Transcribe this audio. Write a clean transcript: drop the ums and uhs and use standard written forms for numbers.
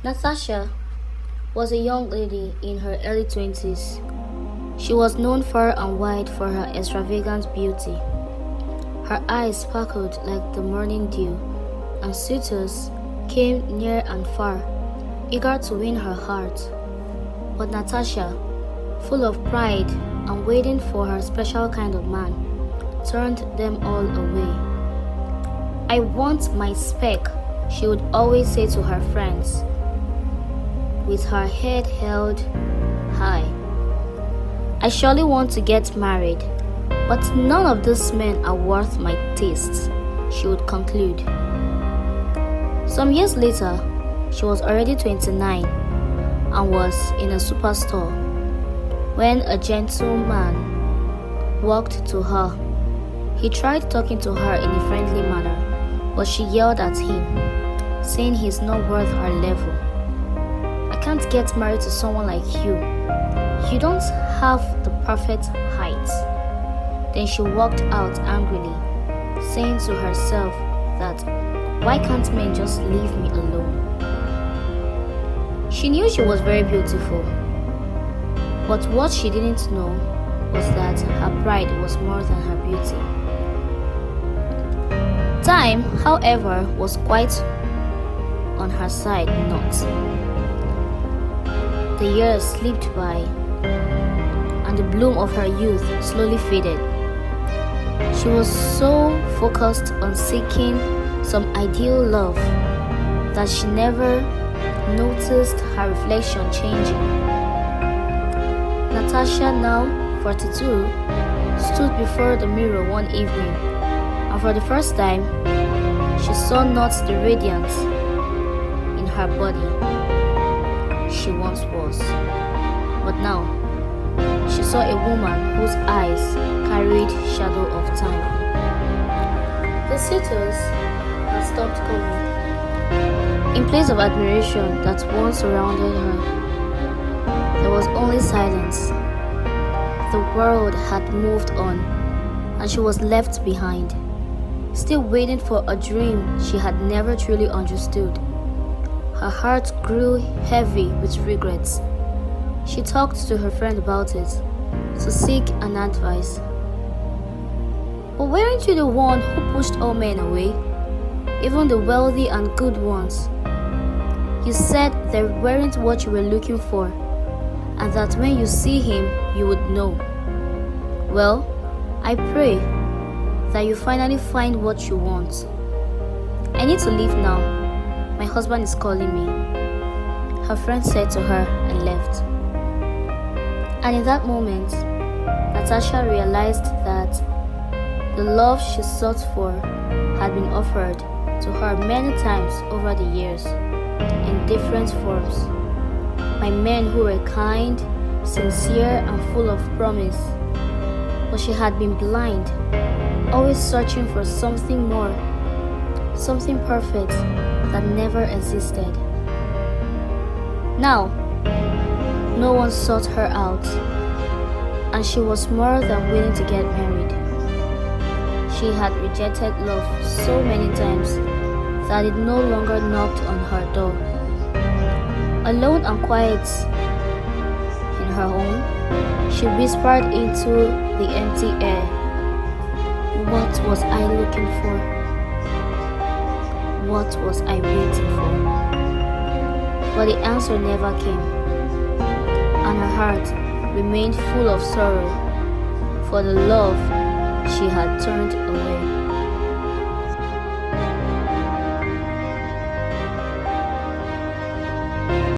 Natasha was a young lady in her early 20s. She was known far and wide for her extravagant beauty. Her eyes sparkled like the morning dew, and suitors came near and far, eager to win her heart. But Natasha, full of pride and waiting for her special kind of man, turned them all away. I want my speck, she would always say to her friends, with her head held high. I surely want to get married, but none of these men are worth my taste, she would conclude. Some years later, she was already 29 and was in a superstore when a gentleman walked to her. He tried talking to her in a friendly manner, but she yelled at him, saying he's not worth her level. I can't get married to someone like you. You don't have the perfect height. Then she walked out angrily, saying to herself that why can't men just leave me alone? She knew she was very beautiful, but what she didn't know was that her pride was more than her beauty. Time, however, was quite on her side not. The years slipped by, and the bloom of her youth slowly faded. She was so focused on seeking some ideal love that she never noticed her reflection changing. Natasha, now 42, stood before the mirror one evening, and for the first time, she saw not the radiance in her body she once was, but now she saw a woman whose eyes carried shadow of time. The suitors had stopped coming. In place of admiration that once surrounded her, there was only silence. The world had moved on, and she was left behind, still waiting for a dream she had never truly understood. Her heart grew heavy with regrets. She talked to her friend about it, to seek an advice. But weren't you the one who pushed all men away, even the wealthy and good ones? You said they weren't what you were looking for, and that when you see him, you would know. Well, I pray that you finally find what you want. I need to leave now. My husband is calling me, her friend said to her and left. And in that moment, Natasha realized that the love she sought for had been offered to her many times over the years, in different forms, by men who were kind, sincere, and full of promise. But she had been blind, always searching for something more, something perfect that never existed. Now, no one sought her out, and she was more than willing to get married. She had rejected love so many times that it no longer knocked on her door. Alone and quiet in her home, she whispered into the empty air, what was I looking for? What was I waiting for? But the answer never came, and her heart remained full of sorrow for the love she had turned away.